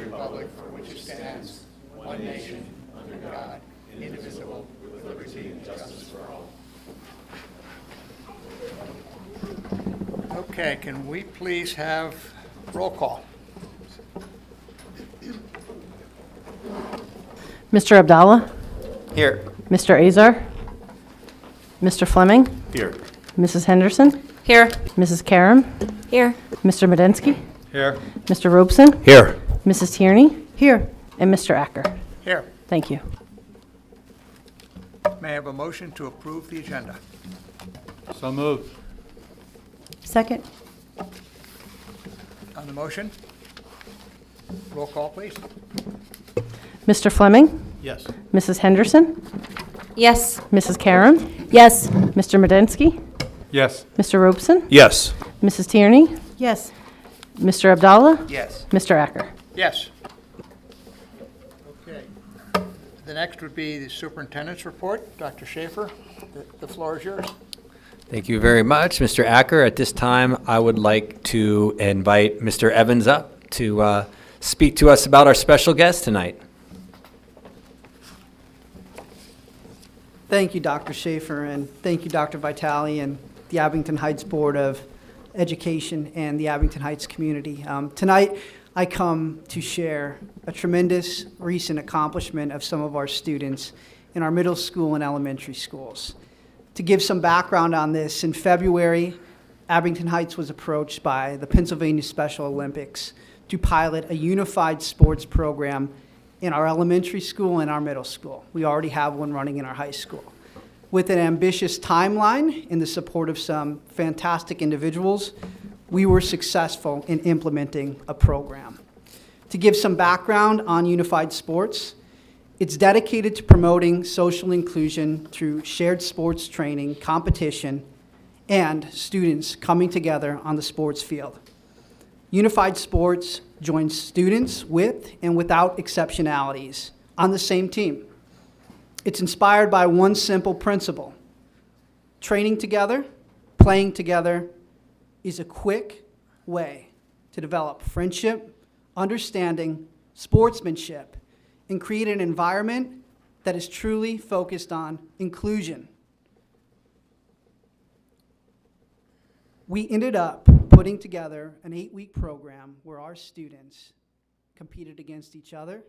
republic for which it stands, one nation, under God, indivisible, with liberty and justice for all. Okay, can we please have roll call? Mr. Abdallah? Here. Mr. Azar? Mr. Fleming? Here. Mrs. Henderson? Here. Mrs. Karam? Here. Mr. Medensky? Here. Mr. Robeson? Here. Mrs. Tierney? Here. And Mr. Acker? Here. Thank you. May I have a motion to approve the agenda? So moved. Second. On the motion? Roll call, please. Mr. Fleming? Yes. Mrs. Henderson? Yes. Mrs. Karam? Yes. Mr. Medensky? Yes. Mr. Robeson? Yes. Mrs. Tierney? Yes. Mr. Abdallah? Yes. Mr. Acker? Yes. Okay. The next would be the superintendent's report. Dr. Schaefer, the floor is yours. Thank you very much, Mr. Acker. At this time, I would like to invite Mr. Evans up to speak to us about our special guest tonight. Thank you, Dr. Schaefer, and thank you, Dr. Vitale, and the Abington Heights Board of Education and the Abington Heights community. Tonight, I come to share a tremendous recent accomplishment of some of our students in our middle school and elementary schools. To give some background on this, in February, Abington Heights was approached by the Pennsylvania Special Olympics to pilot a unified sports program in our elementary school and our middle school. We already have one running in our high school. With an ambitious timeline and the support of some fantastic individuals, we were successful in implementing a program. To give some background on unified sports, it's dedicated to promoting social inclusion through shared sports training, competition, and students coming together on the sports field. Unified sports joins students with and without exceptionalities on the same team. It's inspired by one simple principle. Training together, playing together is a quick way to develop friendship, understanding, sportsmanship, and create an environment that is truly focused on inclusion. We ended up putting together an 8-week program where our students competed against each other.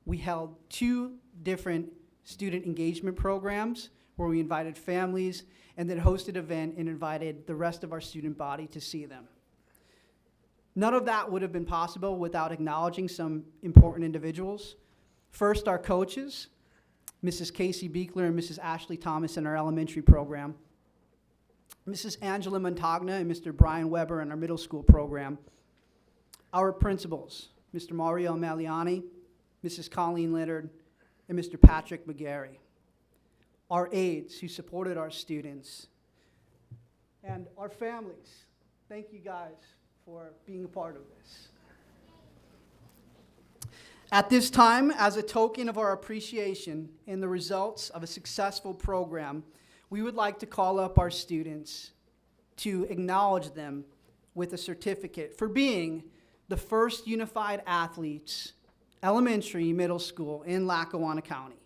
We held 2 different student engagement programs where we invited families and then hosted an event and invited the rest of our student body to see them. None of that would have been possible without acknowledging some important individuals. First, our coaches, Mrs. Casey Beekler and Mrs. Ashley Thomas in our elementary program, Mrs. Angela Montagna and Mr. Brian Weber in our middle school program, our principals, Mr. Mario Maliani, Mrs. Colleen Leonard, and Mr. Patrick McGarry, our aides who supported our students, and our families. Thank you guys for being a part of this. At this time, as a token of our appreciation in the results of a successful program, we would like to call up our students to acknowledge them with a certificate for being the first unified athletes, elementary, middle school in Lackawanna County.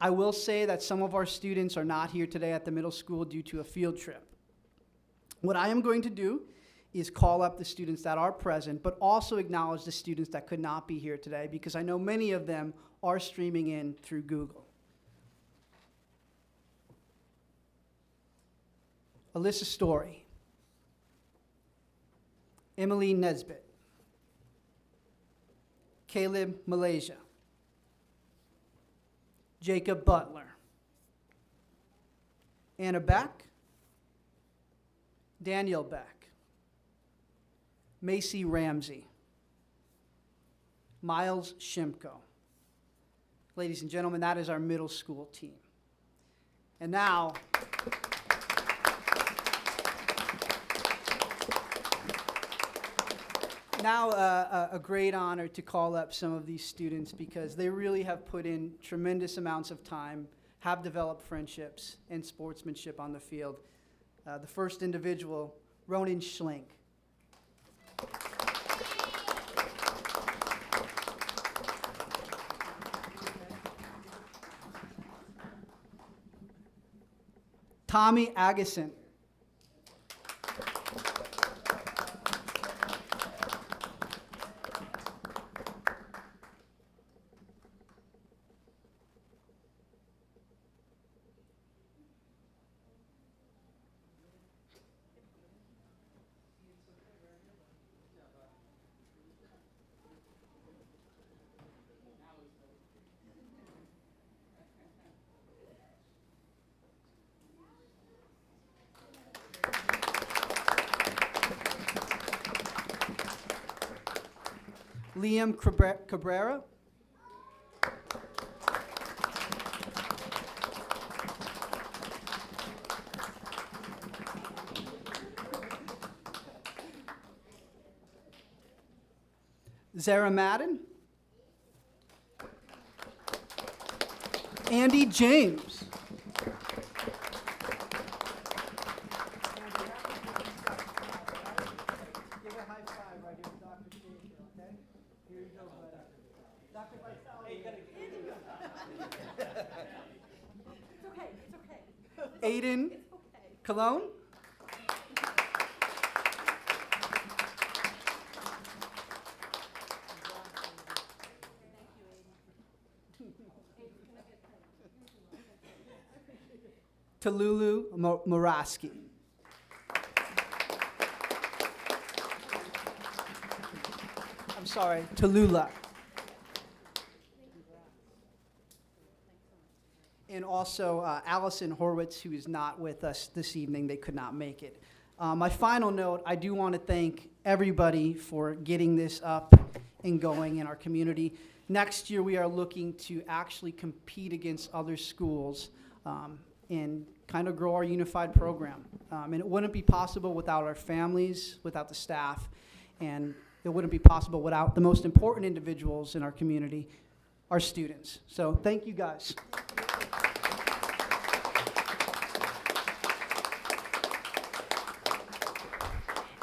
I will say that some of our students are not here today at the middle school due to a field trip. What I am going to do is call up the students that are present, but also acknowledge the students that could not be here today because I know many of them are streaming in through Google. Alyssa Story, Emily Nesbitt, Caleb Malaysia, Jacob Butler, Anna Beck, Daniel Beck, Macy Ramsey, Miles Shimko. Ladies and gentlemen, that is our middle school team. And now, a great honor to call up some of these students because they really have put in tremendous amounts of time, have developed friendships and sportsmanship on the field. The first individual, Ronan Schlink. Tommy Agason. Liam Cabrera. Zara Madden. Andy James. Give a high five right here to Dr. Schaefer, okay? Here you go, buddy. Dr. Vitale. It's okay, it's okay. Aiden It's okay. Cologne. Talulu Moraski. I'm sorry, Tallulah. And also Allison Horwitz, who is not with us this evening. They could not make it. My final note, I do want to thank everybody for getting this up and going in our community. Next year, we are looking to actually compete against other schools and kind of grow our unified program. And it wouldn't be possible without our families, without the staff, and it wouldn't be possible without the most important individuals in our community, our students. So thank you guys.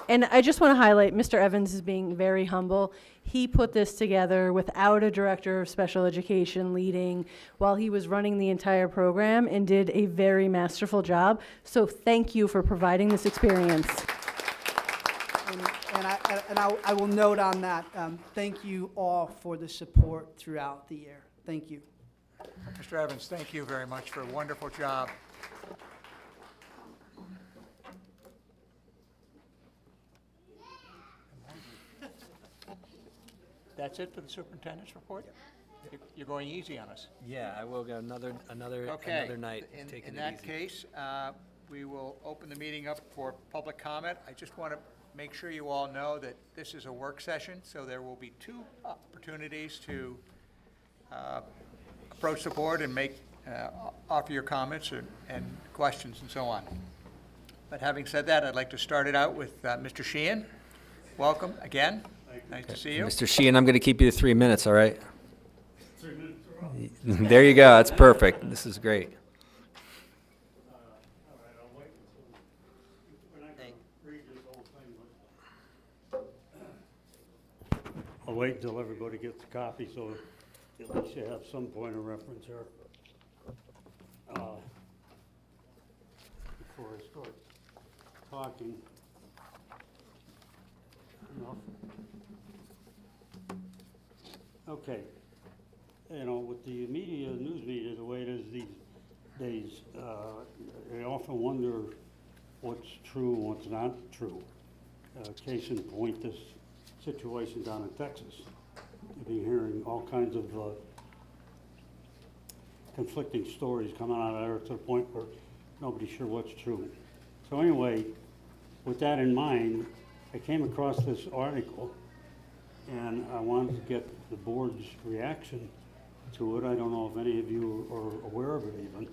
And I just want to highlight Mr. Evans is being very humble. He put this together without a director of special education leading while he was running the entire program and did a very masterful job. So thank you for providing this experience. And I will note on that, thank you all for the support throughout the year. Thank you. Mr. Evans, thank you very much for a wonderful job. That's it for the superintendent's report? You're going easy on us. Yeah, I will go another Okay. night In taking that it easy. case, we will open the meeting up for public comment. I just want to make sure you all know that this is a work session, so there will be two opportunities to approach the board and offer your comments and questions and so on. But having said that, I'd like to start it out with Mr. Sheehan. Welcome again. Nice to see you. Mr. Sheehan, I'm going to keep you to 3 minutes, all right? 3 minutes. There you go. That's perfect. This is great. All right, I'll wait until, we're not going to read this whole thing, but I'll wait until everybody gets a copy, so at least you have some point of reference here. Before I start talking. Enough. Okay. You know, with the media, news media, the way it is these days, I often wonder what's true and what's not true. Case in point, this situation down in Texas. I've been hearing all kinds of conflicting stories coming out of there to the point where nobody's sure what's true. So anyway, with that in mind, I came across this article and I wanted to get the board's reaction to it. I don't know if any of you are aware of it even,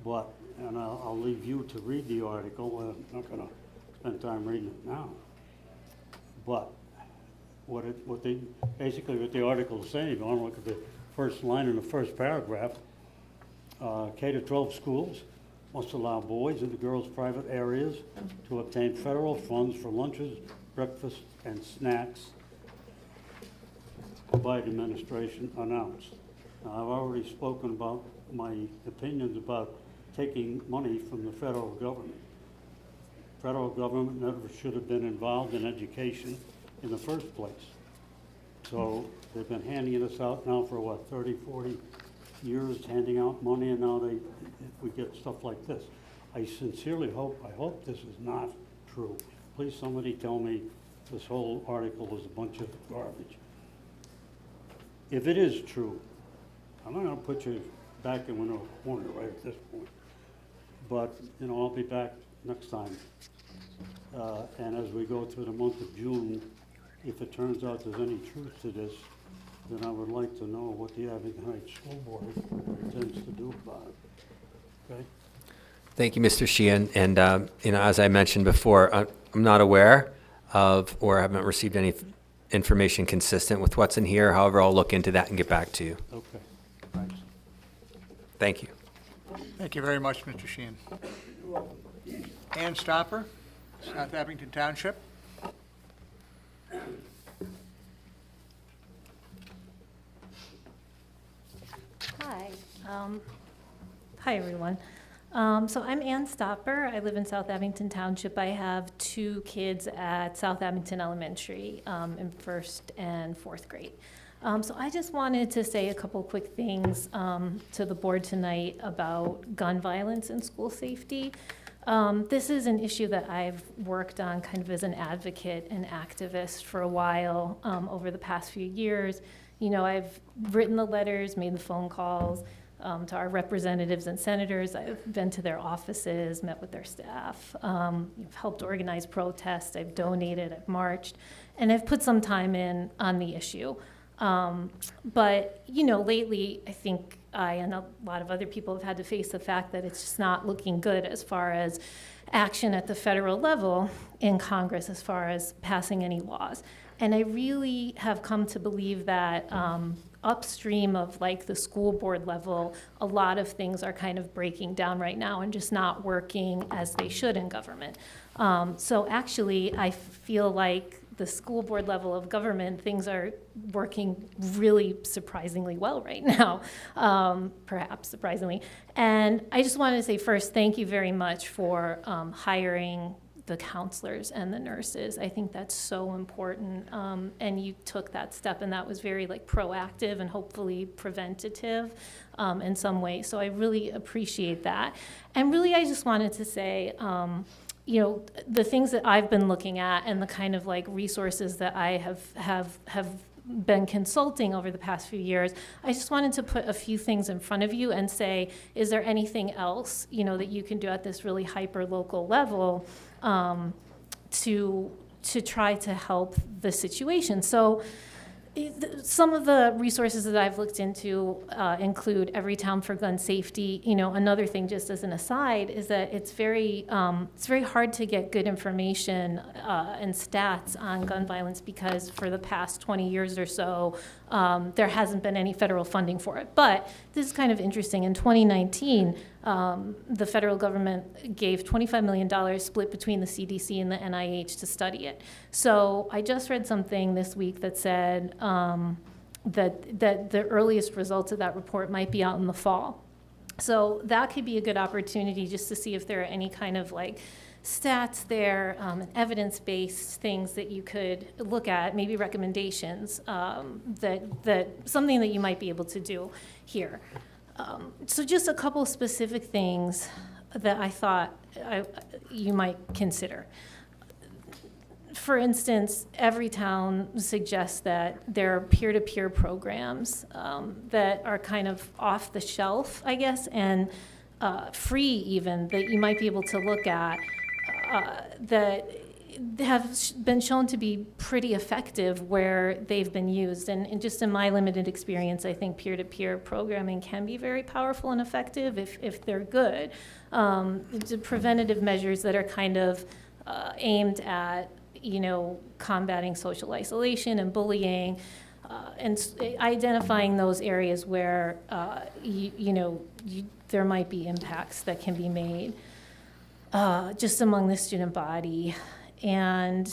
but, and I'll leave you to read the article. I'm not going to spend time reading it now. But what the article is saying, if you want to look at the first line in the first paragraph, K-12 schools must allow boys in the girls' private areas to obtain federal funds for lunches, breakfast, and snacks, the Biden administration announced. Now, I've already spoken about my opinions about taking money from the federal government. Federal government never should have been involved in education in the first place. So they've been handing us out now for what, 30, 40 years, handing out money, and now we get stuff like this. I sincerely hope this is not true. Please somebody tell me this whole article is a bunch of garbage. If it is true, I'm not gonna put you back in a corner right at this point. But, you know, I'll be back next time. And as we go through the month of June, if it turns out there's any truth to this, then I would like to know what the Abington Heights School Board intends to do about it. Okay? Thank you, Mr. Sheehan. And, you know, as I mentioned before, I'm not aware of or haven't received any information consistent with what's in here. However, I'll look into that and get back to you. Okay, thanks. Thank you. Thank you very much, Mr. Sheehan. Ann Stopper, South Abington Township. Hi. Hi, everyone. So I'm Ann Stopper. I live in South Abington Township. I have 2 kids at South Abington Elementary in 1st and 4th grade. So I just wanted to say a couple quick things to the board tonight about gun violence and school safety. This is an issue that I've worked on kind of as an advocate and activist for a while over the past few years. You know, I've written the letters, made the phone calls to our representatives and senators. I've been to their offices, met with their staff, I've helped organize protests, I've donated, I've marched, and I've put some time in on the issue. But, you know, lately, I think I and a lot of other people have had to face the fact that it's just not looking good as far as action at the federal level in Congress as far as passing any laws. And I really have come to believe that upstream of like the school board level, a lot of things are kind of breaking down right now and just not working as they should in government. So actually, I feel like the school board level of government, things are working really surprisingly well right now, perhaps surprisingly. And I just wanted to say first, thank you very much for hiring the counselors and the nurses. I think that's so important. And you took that step, and that was very like proactive and hopefully preventative in some way. So I really appreciate that. And really, I just wanted to say, you know, the things that I've been looking at and the kind of like resources that I have been consulting over the past few years, I just wanted to put a few things in front of you and say, is there anything else, you know, that you can do at this really hyper local level to try to help the situation? So some of the resources that I've looked into include Every Town for Gun Safety. You know, another thing, just as an aside, is that it's very hard to get good information and stats on gun violence because for the past 20 years or so, there hasn't been any federal funding for it. But this is kind of interesting. In 2019, the federal government gave $25 million split between the CDC and the NIH to study it. So I just read something this week that said that the earliest results of that report might be out in the fall. So that could be a good opportunity just to see if there are any kind of like stats there, and evidence-based things that you could look at, maybe recommendations, that something that you might be able to do here. So just a couple specific things that I thought you might consider. For instance, every town suggests that there are peer-to-peer programs that are kind of off the shelf, I guess, and free even, that you might be able to look at that have been shown to be pretty effective where they've been used. And just in my limited experience, I think peer-to-peer programming can be very powerful and effective if they're good. The preventative measures that are kind of aimed at, you know, combating social isolation and bullying, and identifying those areas where, there might be impacts that can be made just among the student body. And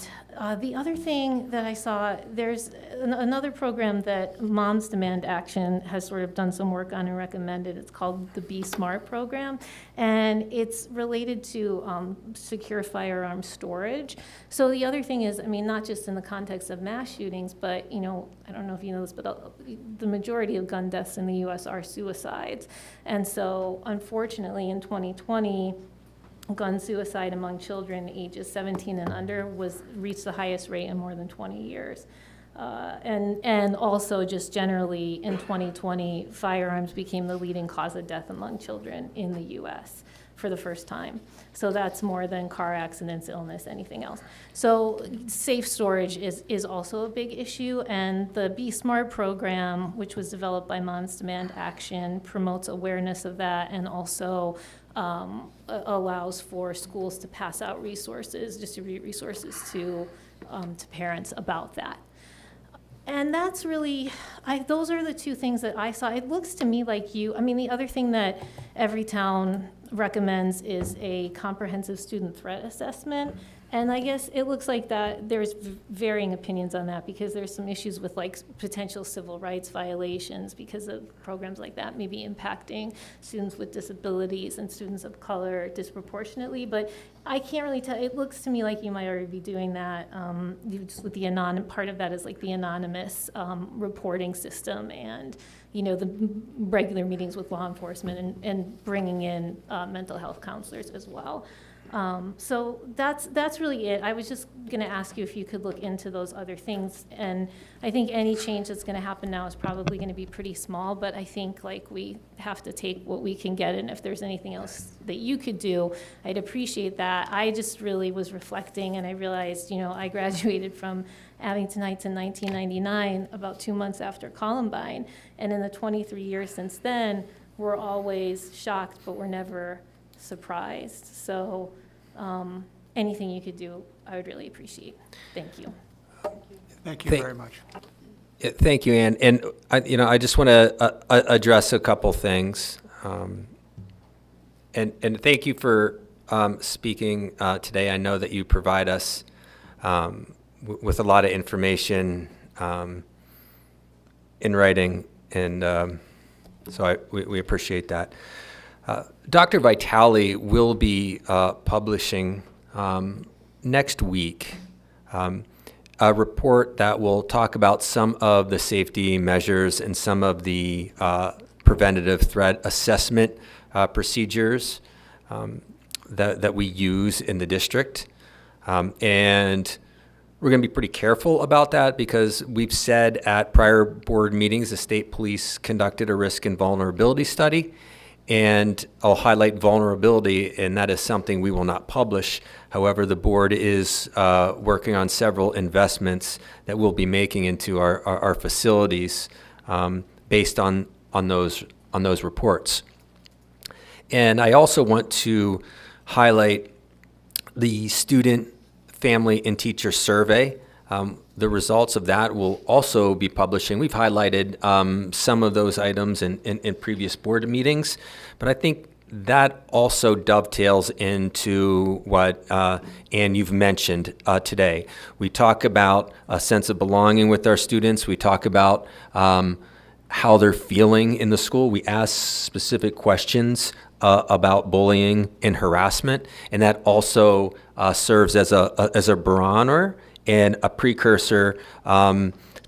the other thing that I saw, there's another program that Moms Demand Action has sort of done some work on and recommended. It's called the Be Smart program, and it's related to secure firearm storage. So the other thing is, I mean, not just in the context of mass shootings, but, you know, I don't know if you know this, but the majority of gun deaths in the U.S. are suicides. And so, unfortunately, in 2020, gun suicide among children ages 17 and under reached the highest rate in more than 20 years. And also just generally in 2020, firearms became the leading cause of death among children in the U.S. for the first time. So that's more than car accidents, illness, anything else. So safe storage is also a big issue, and the Be Smart program, which was developed by Moms Demand Action, promotes awareness of that and also allows for schools to pass out resources, distribute resources to parents about that. And that's really, those are the two things that I saw. It looks to me like I mean, the other thing that every town recommends is a comprehensive student threat assessment. And I guess it looks like that there's varying opinions on that, because there's some issues with like potential civil rights violations because of programs like that maybe impacting students with disabilities and students of color disproportionately. But I can't really tell. It looks to me like you might already be doing that. Just with the part of that is like the anonymous reporting system, and you know, the regular meetings with law enforcement and bringing in mental health counselors as well. So that's really it. I was just going to ask you if you could look into those other things. And I think any change that's going to happen now is probably going to be pretty small, but I think like we have to take what we can get, and if there's anything else that you could do, I'd appreciate that. I just really was reflecting, and I realized, you know, I graduated from Abington Heights in 1999, about 2 months after Columbine, and in the 23 years since then, we're always shocked, but we're never surprised. So anything you could do, I would really appreciate. Thank you. Thank you very much. Yeah, thank you, Ann. And I just want to address a couple things. And thank you for speaking today. I know that you provide us with a lot of information in writing, and so we appreciate that. Dr. Vitale will be publishing next week a report that will talk about some of the safety measures and some of the preventative threat assessment procedures that we use in the district. And we're going to be pretty careful about that, because we've said at prior board meetings the state police conducted a risk and vulnerability study. And I'll highlight vulnerability, and that is something we will not publish. However, the board is working on several investments that we'll be making into our facilities based on those reports. And I also want to highlight the student, family, and teacher survey. The results of that will also be publishing. We've highlighted some of those items in previous board meetings, but I think that also dovetails into what, Ann, you've mentioned today. We talk about a sense of belonging with our students. We talk about how they're feeling in the school. We ask specific questions about bullying and harassment, and that also serves as a barometer and a precursor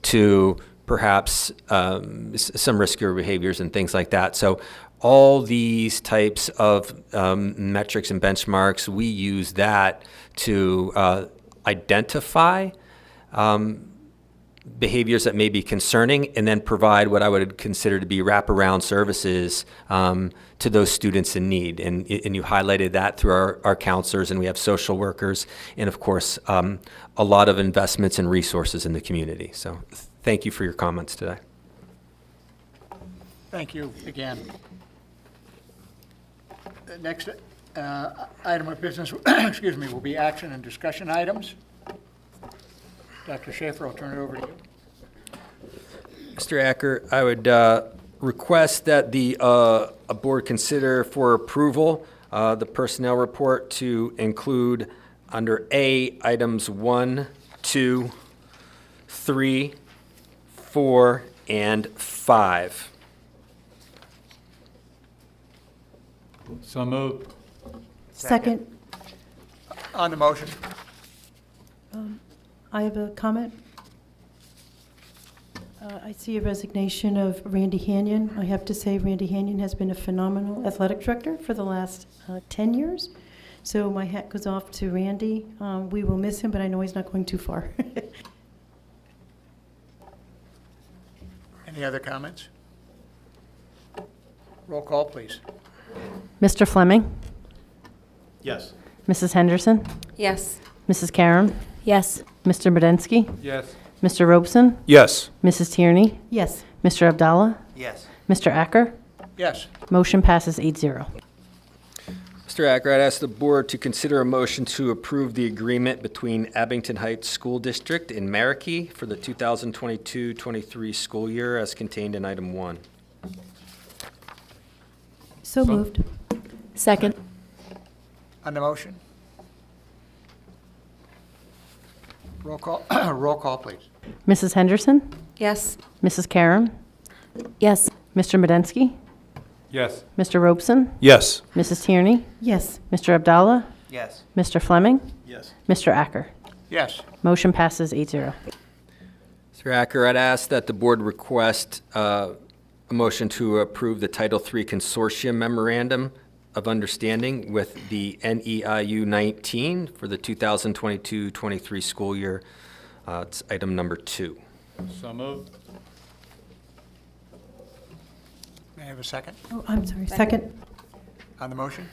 to perhaps some riskier behaviors and things like that. So all these types of metrics and benchmarks, we use that to identify behaviors that may be concerning, and then provide what I would consider to be wraparound services to those students in need. And you highlighted that through our counselors, and we have social workers, and of course, a lot of investments and resources in the community. So thank you for your comments today. Thank you again. The next item of business, excuse me, will be action and discussion items. Dr. Schaefer, I'll turn it over to you. Mr. Acker, I would request that the board consider for approval the personnel report to include Under A, items 1, 2, 3, 4, and 5. So moved. Second. On the motion? I have a comment. I see a resignation of Randy Hanyon. I have to say Randy Hanyon has been a phenomenal athletic director for the last 10 years. So my hat goes off to Randy. We will miss him, but I know he's not going too far. Any other comments? Roll call, please. Mr. Fleming? Yes. Mrs. Henderson? Yes. Mrs. Karam? Yes. Mr. Budensky? Yes. Mr. Robeson? Yes. Mrs. Tierney? Yes. Mr. Abdallah? Yes. Mr. Acker? Yes. Motion passes 8-0. Mr. Acker, I'd ask the board to consider a motion to approve the agreement between Abington Heights School District and Marikey for the 2022-23 school year as contained in item 1. So moved. Second. On the motion? Roll call, roll call, please. Mrs. Henderson? Yes. Mrs. Karam? Yes. Mr. Budensky? Yes. Mr. Robeson? Yes. Mrs. Tierney? Yes. Mr. Abdallah? Yes. Mr. Fleming? Yes. Mr. Acker? Yes. Motion passes 8-0. Mr. Acker, I'd ask that the board request a motion to approve the Title III Consortium Memorandum of Understanding with the Neiu 19 for the 2022-23 school year. It's item number 2. So moved. May I have a second? Oh, I'm sorry. Second. On the motion?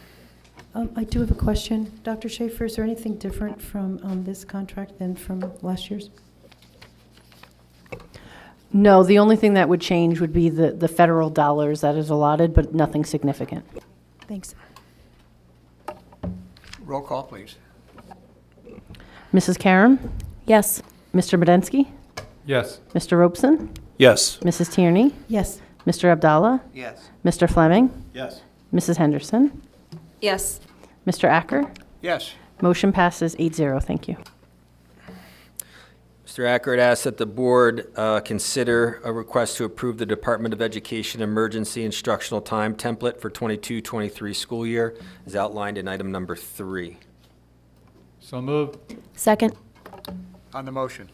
I do have a question. Dr. Schaefer, is there anything different from this contract than from last year's? No, the only thing that would change would be the federal dollars that is allotted, but nothing significant. Thanks. Roll call, please. Mrs. Karam? Yes. Mr. Budensky? Yes. Mr. Robeson? Yes. Mrs. Tierney? Yes. Mr. Abdallah? Yes. Mr. Fleming? Yes. Mrs. Henderson? Yes. Mr. Acker? Yes. Motion passes 8-0. Thank you. Mr. Acker, I'd ask that the board consider a request to approve the Department of Education Emergency Instructional Time Template for 22-23 school year as outlined in item number 3. So moved. Second. On the motion?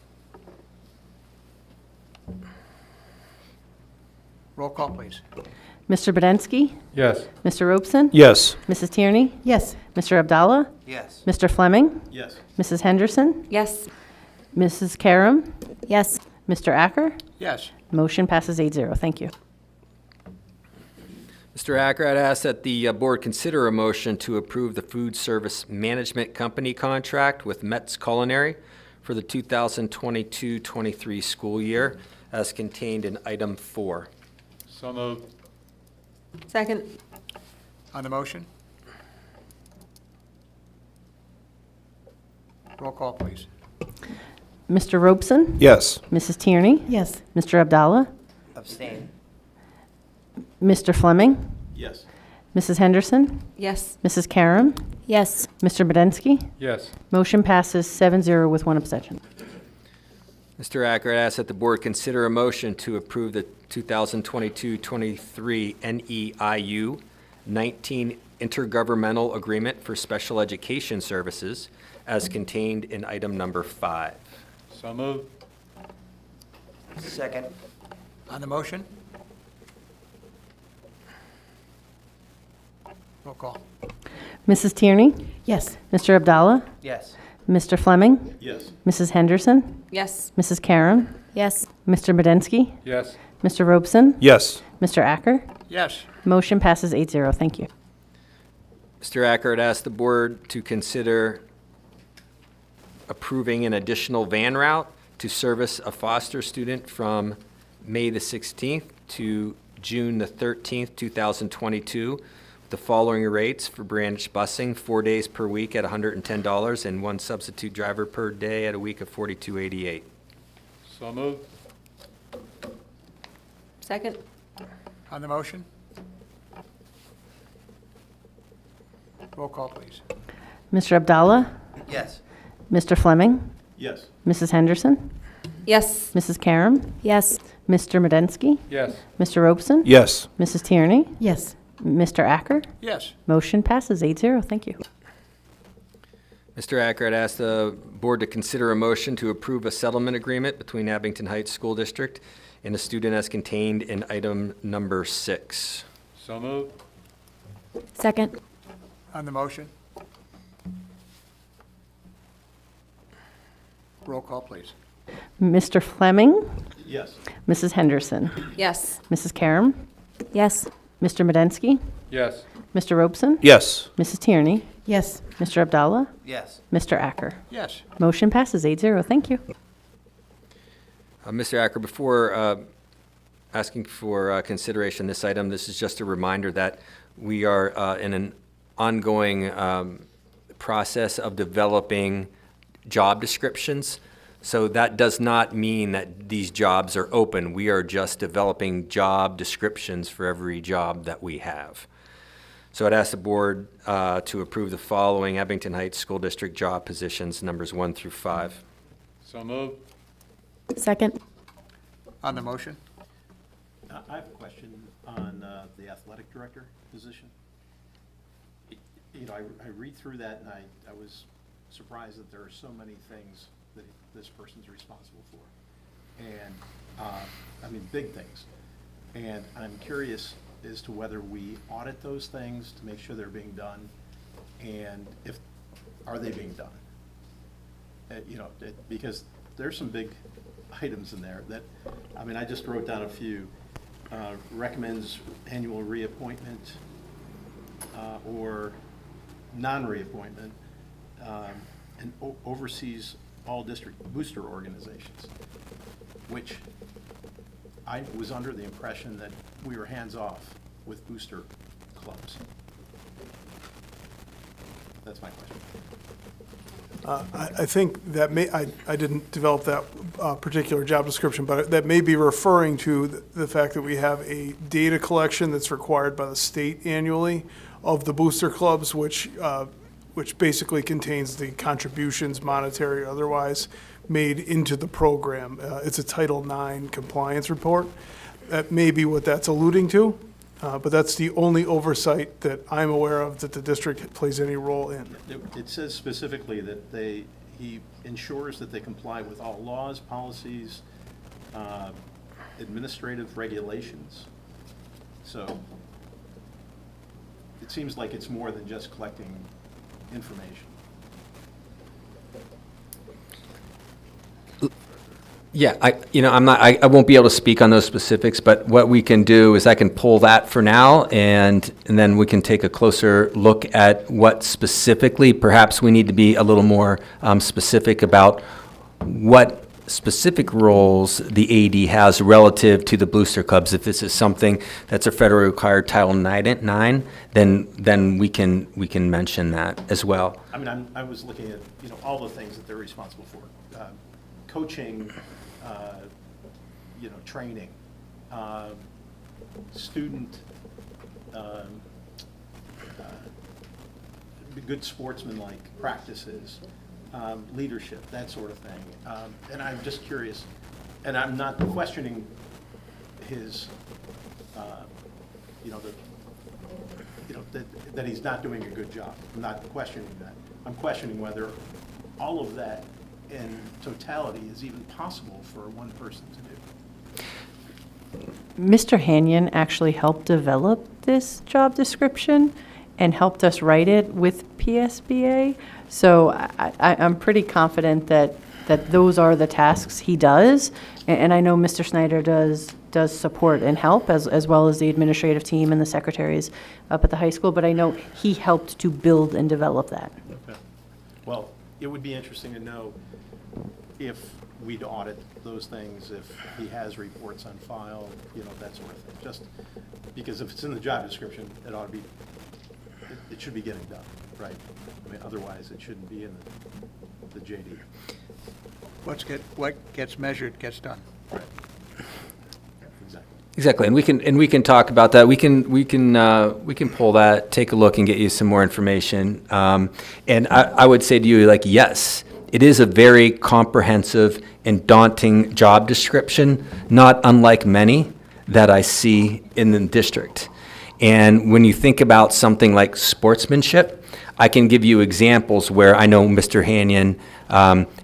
Roll call, please. Mr. Budensky? Yes. Mr. Robeson? Yes. Mrs. Tierney? Yes. Mr. Abdallah? Yes. Mr. Fleming? Yes. Mrs. Henderson? Yes. Mrs. Karam? Yes. Mr. Acker? Yes. Motion passes 8-0. Thank you. Mr. Acker, I'd ask that the board consider a motion to approve the food service management company contract with Metz Culinary for the 2022-23 school year as contained in item 4. So moved. Second. On the motion? Roll call, please. Mr. Robeson? Yes. Mrs. Tierney? Yes. Mr. Abdallah? Abstain. Mr. Fleming? Yes. Mrs. Henderson? Yes. Mrs. Karam? Yes. Mr. Budensky? Yes. Motion passes 7-0 with 1 abstention. Mr. Acker, I'd ask that the board consider a motion to approve the 2022-23 Neiu 19 intergovernmental agreement for special education services as contained in item number 5. So moved. Second. On the motion? Roll call. Mrs. Tierney? Yes. Mr. Abdallah? Yes. Mr. Fleming? Yes. Mrs. Henderson? Yes. Mrs. Karam? Yes. Mr. Budensky? Yes. Mr. Robeson? Yes. Mr. Acker? Yes. Motion passes 8-0. Thank you. Mr. Acker, I'd ask the board to consider approving an additional van route to service a foster student from May the 16th to June the 13th, 2022. The following rates for branch busing: 4 days per week at $110 and 1 substitute driver per day at a week of $42.88. So moved. Second. On the motion? Roll call, please. Mr. Abdallah? Yes. Mr. Fleming, Yes. Mrs. Henderson, Yes. Mrs. Karam, Yes. Mr. Medensky, Yes. Mr. Robeson, Yes. Mrs. Tierney, Yes. Mr. Acker. Yes. Motion passes 8-0. Thank you. Mr. Acker, I'd ask the board to consider a motion to approve a settlement agreement between Abington Heights School District and a student as contained in item number 6. So moved. Second. On the motion? Roll call, please. Mr. Fleming, Yes. Mrs. Henderson, Yes. Mrs. Karam, Yes. Mr. Medensky, Yes. Mr. Robeson, Yes. Mrs. Tierney, Yes. Mr. Abdallah, Yes. Mr. Acker. Yes. Motion passes 8-0. Thank you. Mr. Acker, before asking for consideration of this item, this is just a reminder that we are in an ongoing process of developing job descriptions. So that does not mean that these jobs are open. We are just developing job descriptions for every job that we have. So I'd ask the board to approve the following Abington Heights School District job positions, numbers 1 through 5. So moved. Second. On the motion? I have a question on the athletic director position. You know, I read through that and I was surprised that there are so many things that this person's responsible for. And, I mean, big things. And I'm curious as to whether we audit those things to make sure they're being done, and if, are they being done? You know, because there's some big items in there that, I mean, I just wrote down a few. Recommends annual reappointment or non-reappointment, and oversees all district booster organizations, which I was under the impression that we were hands-off with booster clubs. That's my question. I think that I didn't develop that particular job description, but that may be referring to the fact that we have a data collection that's required by the state annually of the booster clubs, which basically contains the contributions, monetary or otherwise, made into the program. It's a Title IX compliance report. That may be what that's alluding to, but that's the only oversight that I'm aware of that the district plays any role in. It says specifically that he ensures that they comply with all laws, policies, administrative regulations. So it seems like it's more than just collecting information. Yeah, I won't be able to speak on those specifics, but what we can do is I can pull that for now, and then we can take a closer look at what specifically, perhaps we need to be a little more specific about what specific roles the AD has relative to the booster clubs. If this is something that's a federally required Title IX, then we can mention that as well. I mean, I was looking at, you know, all the things that they're responsible for. Coaching, you know, training, student, good sportsmanlike practices, leadership, that sort of thing. And I'm just curious, and I'm not questioning his, you know, that he's not doing a good job. I'm not questioning that. I'm questioning whether all of that in totality is even possible for one person to do. Mr. Hanyon actually helped develop this job description and helped us write it with PSBA. So I'm pretty confident that those are the tasks he does. And I know Mr. Snyder does support and help, as well as the administrative team and the secretaries up at the high school. But I know he helped to build and develop that. Okay. Well, it would be interesting to know if we'd audit those things, if he has reports on file, you know, that sort of thing. Just because if it's in the job description, it ought to be, it should be getting done, right? I mean, otherwise it shouldn't be in the JD. What gets measured gets done. Right. Exactly. Exactly, and we can talk about that. We can pull that, take a look, and get you some more information. And I would say to you, like, yes, it is a very comprehensive and daunting job description, not unlike many that I see in the district. And when you think about something like sportsmanship, I can give you examples where I know Mr. Hanyon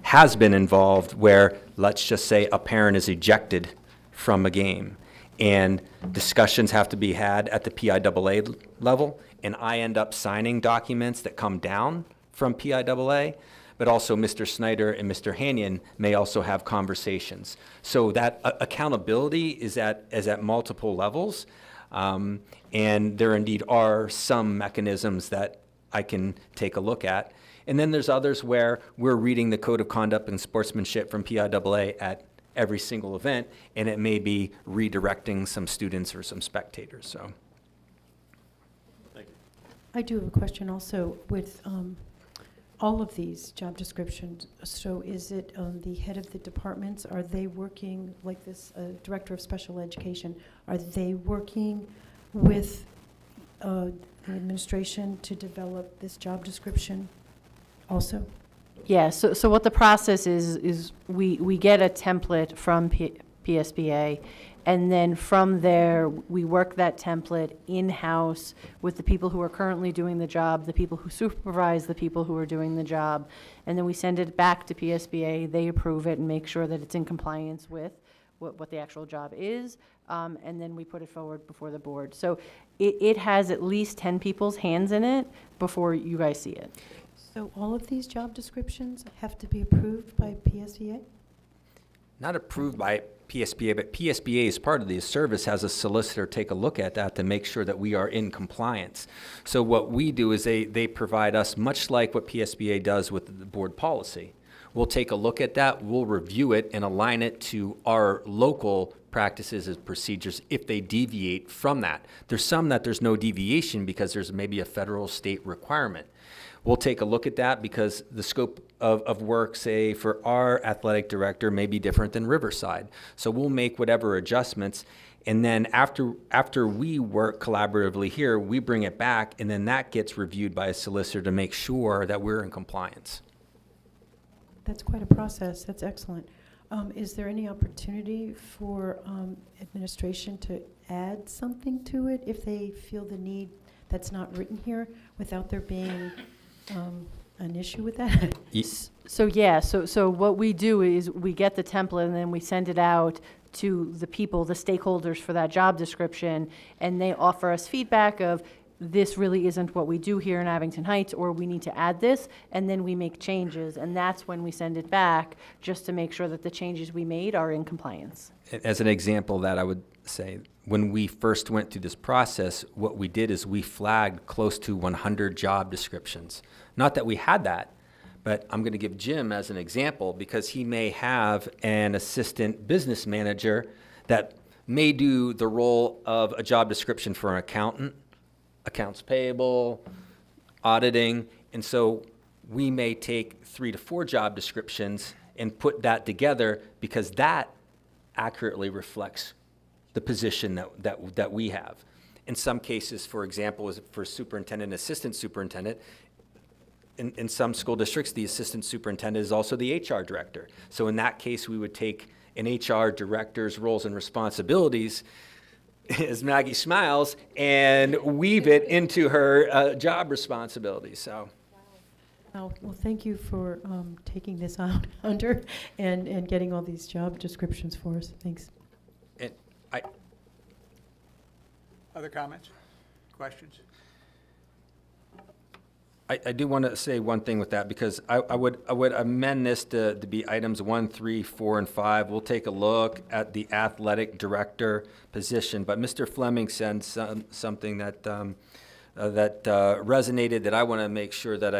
has been involved where, let's just say, a parent is ejected from a game, and discussions have to be had at the PIAA level, and I end up signing documents that come down from PIAA, but also Mr. Snyder and Mr. Hanyon may also have conversations. So that accountability is at multiple levels, and there indeed are some mechanisms that I can take a look at. And then there's others where we're reading the Code of Conduct and Sportsmanship from PIAA at every single event, and it may be redirecting some students or some spectators, so. Thank you. I do have a question also with all of these job descriptions. So is it the head of the departments, are they working, like this director of special education, are they working with the administration to develop this job description also? Yeah, so what the process is we get a template from PSBA, and then from there, we work that template in-house with the people who are currently doing the job, the people who supervise the people who are doing the job, and then we send it back to PSBA, they approve it and make sure that it's in compliance with what the actual job is, and then we put it forward before the board. So it has at least 10 people's hands in it before you guys see it. So all of these job descriptions have to be approved by PSBA? Not approved by PSBA, but PSBA, as part of the service, has a solicitor take a look at that to make sure that we are in compliance. So what we do is they provide us, much like what PSBA does with the board policy. We'll take a look at that, we'll review it and align it to our local practices and procedures if they deviate from that. There's some that there's no deviation because there's maybe a federal state requirement. We'll take a look at that because the scope of work, say, for our athletic director may be different than Riverside. So we'll make whatever adjustments, and then after we work collaboratively here, we bring it back, and then that gets reviewed by a solicitor to make sure that we're in compliance. That's quite a process. That's excellent. Is there any opportunity for administration to add something to it if they feel the need that's not written here without there being an issue with that? So yeah, so what we do is we get the template and then we send it out to the people, the stakeholders for that job description, and they offer us feedback of this really isn't what we do here in Abington Heights, or we need to add this, and then we make changes, and that's when we send it back just to make sure that the changes we made are in compliance. As an example of that, I would say, when we first went through this process, what we did is we flagged close to 100 job descriptions. Not that we had that, but I'm going to give Jim as an example because he may have an assistant business manager that may do the role of a job description for an accountant, accounts payable, auditing, and so we may take 3 to 4 job descriptions and put that together because that accurately reflects the position that we have. In some cases, for example, is for superintendent and assistant superintendent, in some school districts, the assistant superintendent is also the HR director. So in that case, we would take an HR director's roles and responsibilities, as Maggie smiles, and weave it into her job responsibilities. So. Well, thank you for taking this out under and getting all these job descriptions for us. Thanks. And Other comments, questions? I do want to say one thing with that because I would amend this to be items 1, 3, 4, and 5. We'll take a look at the athletic director position, but Mr. Fleming said something that resonated that I want to make sure that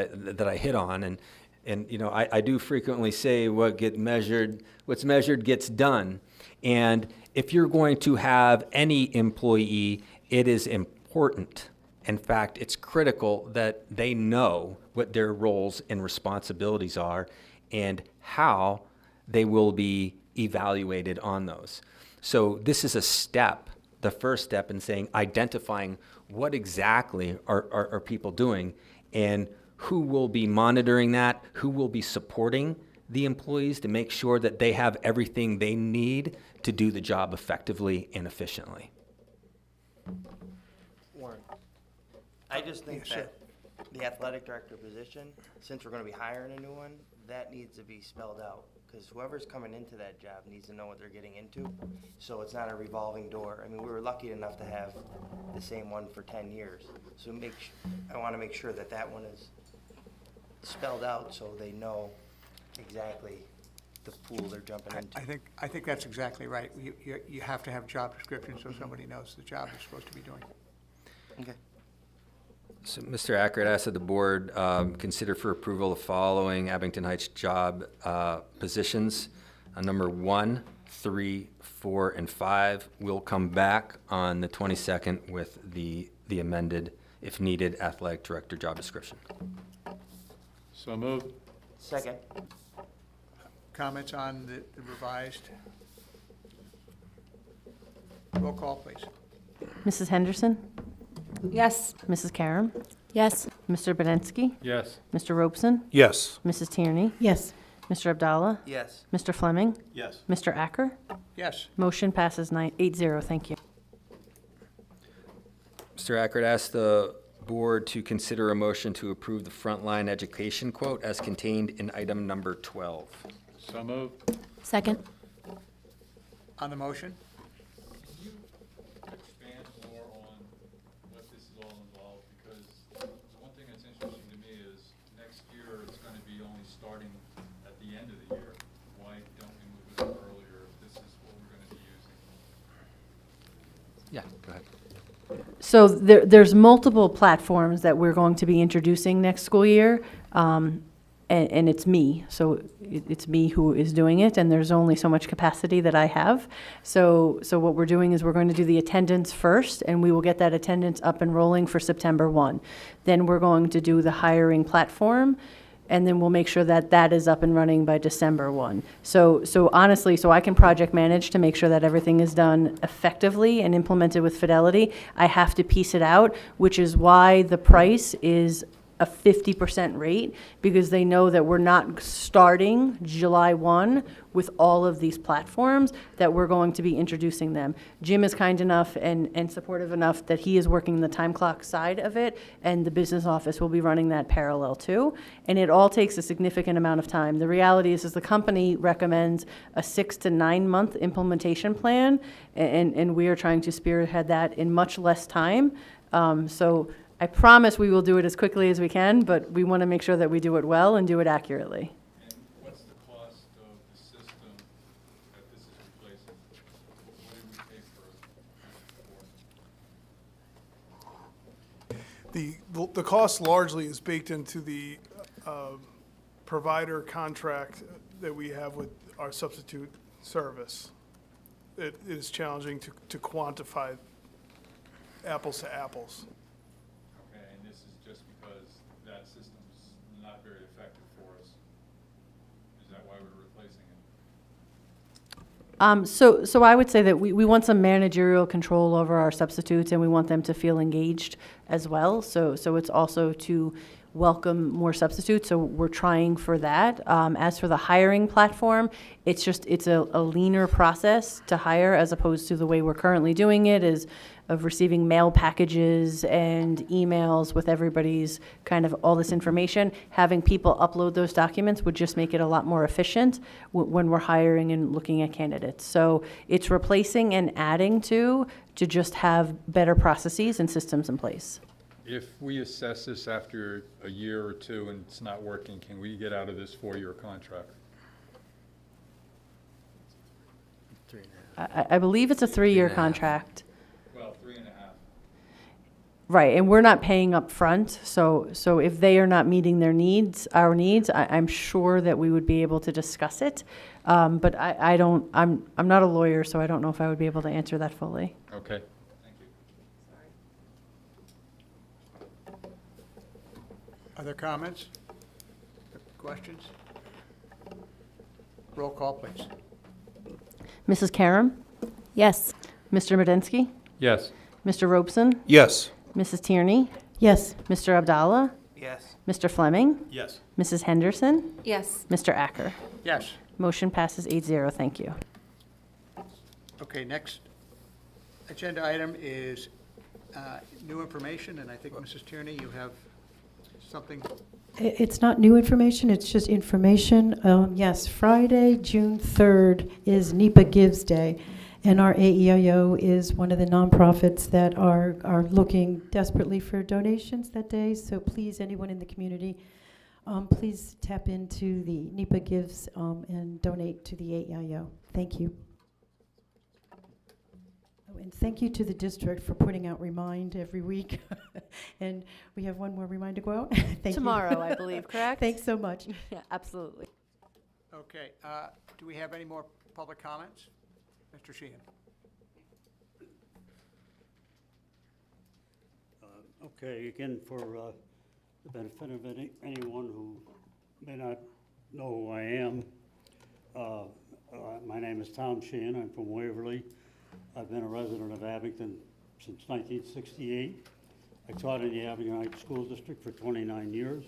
I hit on, and you know I do frequently say what's measured gets done, and if you're going to have any employee, it is important. In fact, it's critical that they know what their roles and responsibilities are and how they will be evaluated on those. So this is a step the first step in saying, identifying what exactly are people doing and who will be monitoring that, who will be supporting the employees to make sure that they have everything they need to do the job effectively and efficiently. Warren, I just think Yes, sir. that the athletic director position, since we're gonna be hiring a new one, that needs to be spelled out. Because whoever's coming into that job needs to know what they're getting into, so it's not a revolving door. I mean, we were lucky enough to have the same one for 10 years. So I wanna make sure that that one is spelled out so they know exactly the pool they're jumping into. I think that's exactly right. You have to have job description so somebody knows the job they're supposed to be doing. Okay. So, Mr. Ackert, I ask that the board consider for approval the following Abington Heights job positions. Number 1, 3, 4, and 5. We'll come back on the 22nd with the amended, if needed, athletic director job description. So moved. Second. Comments on the revised? Roll call, please. Mrs. Henderson? Yes. Mrs. Karam? Yes. Mr. Benensky? Yes. Mr. Robeson? Yes. Mrs. Tierney? Yes. Mr. Abdallah? Yes. Mr. Fleming? Yes. Mr. Acker? Yes. Motion passes 8-0. Thank you. Mr. Ackert, ask the board to consider a motion to approve the Frontline education quote as contained in item number 12. So moved. Second. On the motion? Can you expand more on what this is all involved? Because the one thing that's interesting to me is next year it's going to be only starting at the end of the year. Why don't we move it up earlier if this is what we're going to be using? Yeah, go ahead. So there's multiple platforms that we're going to be introducing next school year, and it's me. So it's me who is doing it, and there's only so much capacity that I have. So what we're doing is we're going to do the attendance first, and we will get that attendance up and rolling for September 1. Then we're going to do the hiring platform, and then we'll make sure that that is up and running by December 1. So honestly, so I can project manage to make sure that everything is done effectively and implemented with fidelity. I have to piece it out, which is why the price is a 50% rate, because they know that we're not starting July 1 with all of these platforms, that we're going to be introducing them. Jim is kind enough and supportive enough that he is working the time clock side of it, and the business office will be running that parallel too. And it all takes a significant amount of time. The reality is the company recommends a 6 to 9 month implementation plan, and we are trying to spearhead that in much less time. So I promise we will do it as quickly as we can, but we want to make sure that we do it well and do it accurately. And what's the cost of the system that this is replacing? What do we pay for? The cost largely is baked into the provider contract that we have with our substitute service. It is challenging to quantify apples to apples. Okay, and this is just because that system's not very effective for us. Is that why we're replacing it? So I would say that we want some managerial control over our substitutes, and we want them to feel engaged as well. So it's also to welcome more substitutes, so we're trying for that. As for the hiring platform, it's a leaner process to hire as opposed to the way we're currently doing it, is of receiving mail packages and emails with everybody's kind of all this information. Having people upload those documents would just make it a lot more efficient when we're hiring and looking at candidates. So it's replacing and adding to just have better processes and systems in place. If we assess this after a year or two and it's not working, can we get out of this 4-year contract? I believe it's a 3-year 3.5. contract. Well, 3.5. Right, and we're not paying up front, so if they are not meeting their needs, our needs, I'm sure that we would be able to discuss it. But I'm not a lawyer, so I don't know if I would be able to answer that fully. Okay, thank you. Other comments? Questions? Roll call, please. Mrs. Karam? Yes. Mr. Medensky? Yes. Mr. Robeson, Yes. Mrs. Tierney, Yes. Mr. Abdallah, Yes. Mr. Fleming, Yes. Mrs. Henderson, Yes. Mr. Acker. Yes. Motion passes 8-0. Thank you. Okay, next agenda item is new information, and I think, Mrs. Tierney, you have something. It's not new information, it's just information. Yes, Friday, June 3rd is NEPA Gives Day, and our AEIO is one of the nonprofits that are looking desperately for donations that day. So please, anyone in the community, please tap into the NEPA Gives and donate to the AEIO. Thank you. Oh, and thank you to the district for putting out Remind every week. And we have one more Remind to go out. Thank you. Tomorrow, I believe, correct? Thanks so much. Yeah, absolutely. Okay, do we have any more public comments? Mr. Sheehan? Okay, again, for the benefit of anyone who may not know who I am, my name is Tom Sheehan. I'm from Waverly. I've been a resident of Abington since 1968. I taught in the Abington Heights School District for 29 years.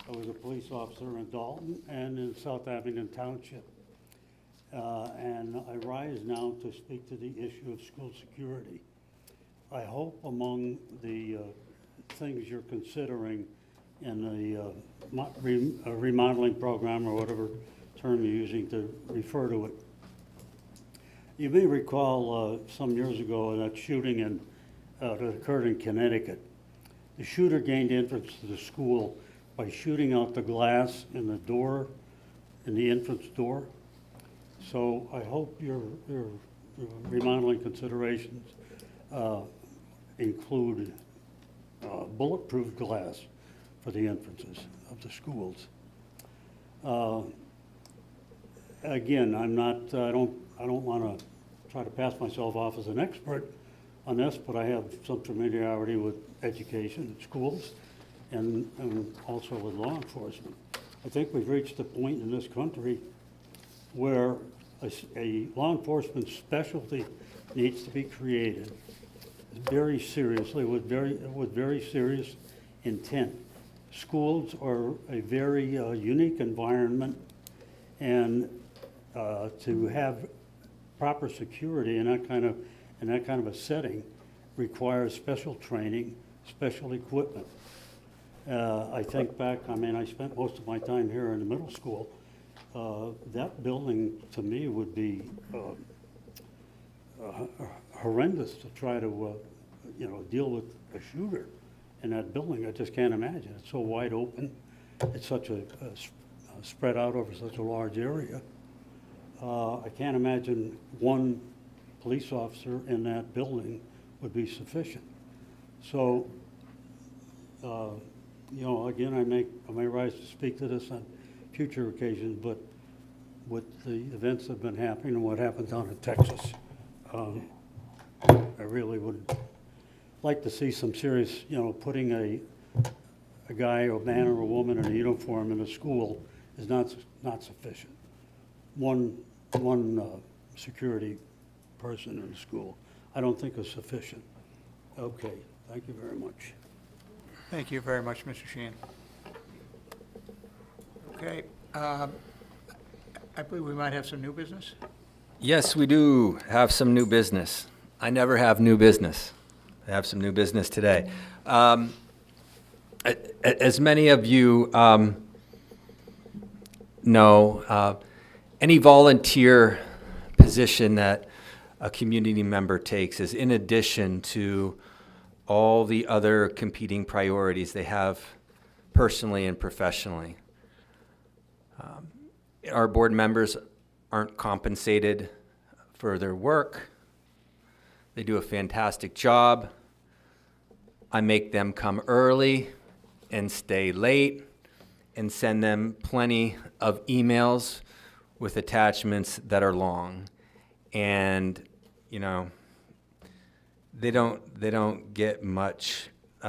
I was a police officer in Dalton and in South Abington Township. And I rise now to speak to the issue of school security. I hope among the things you're considering in the remodeling program, or whatever term you're using to refer to it. You may recall some years ago that shooting that occurred in Connecticut. The shooter gained entrance to the school by shooting out the glass in the door, in the entrance door. So I hope your remodeling considerations include bulletproof glass for the entrances of the schools. Again, I don't want to try to pass myself off as an expert on this, but I have some familiarity with education in schools and also with law enforcement. I think we've reached a point in this country where a law enforcement specialty needs to be created very seriously, with very serious intent. Schools are a very unique environment, and to have proper security in that kind of a setting requires special training, special equipment. I think back, I spent most of my time here in the middle school. That building, to me, would be horrendous to try to, deal with a shooter in that building. I just can't imagine. It's so wide open. It's such spread out over such a large area. I can't imagine one police officer in that building would be sufficient. So, again, I may rise to speak to this on future occasions, but with the events that have been happening and what happened down in Texas, I really would like to see some serious, putting a guy, a man or a woman in a uniform in a school is not sufficient. One security person in a school, I don't think is sufficient. Okay, thank you very much. Thank you very much, Mr. Sheehan. Okay, I believe we might have some new business. Yes, we do have some new business. I never have new business. I have some new business today. As many of you know, any volunteer position that a community member takes is in addition to all the other competing priorities they have personally and professionally. Our board members aren't compensated for their work. They do a fantastic job. I make them come early and stay late and send them plenty of emails with attachments that are long. And, they don't get much, they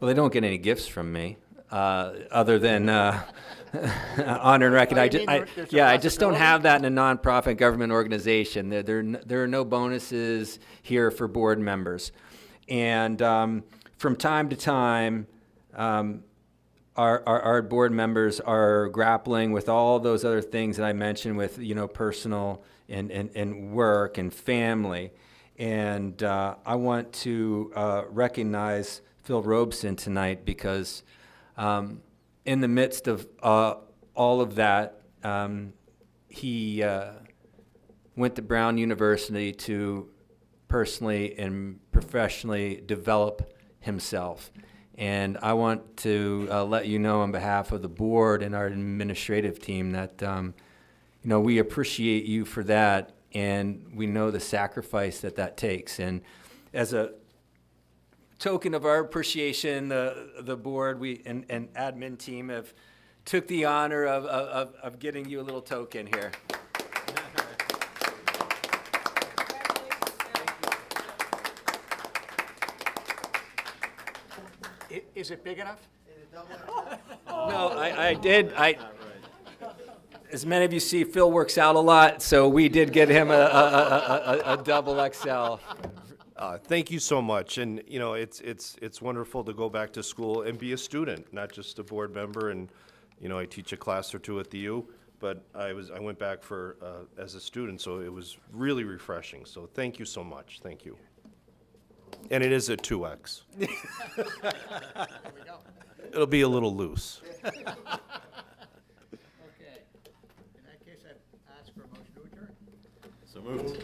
don't get any gifts from me. other than honor and recognize. Oh, you mean there's a I just don't possibility? have that in a nonprofit government organization. There are no bonuses here for board members. And from time to time, our board members are grappling with all those other things that I mentioned with, personal and work and family. And I want to recognize Phil Robeson tonight because in the midst of all of that, he went to Brown University to personally and professionally develop himself. And I want to let you know on behalf of the board and our administrative team that we appreciate you for that, and we know the sacrifice that takes. And as a token of our appreciation, the board and admin team have took the honor of getting you a little token here. Is it big enough? No, I did. As many of you see, Phil works out a lot, so we did get him a double XL. Thank you so much, and it's wonderful to go back to school and be a student, not just a board member. And I teach a class or two at the U, but I went back as a student, so it was really refreshing. So thank you so much. Thank you. And it is a 2X. There we go. It'll be a little loose. Okay. In that case, I'd ask for a motion to adjourn. So moved.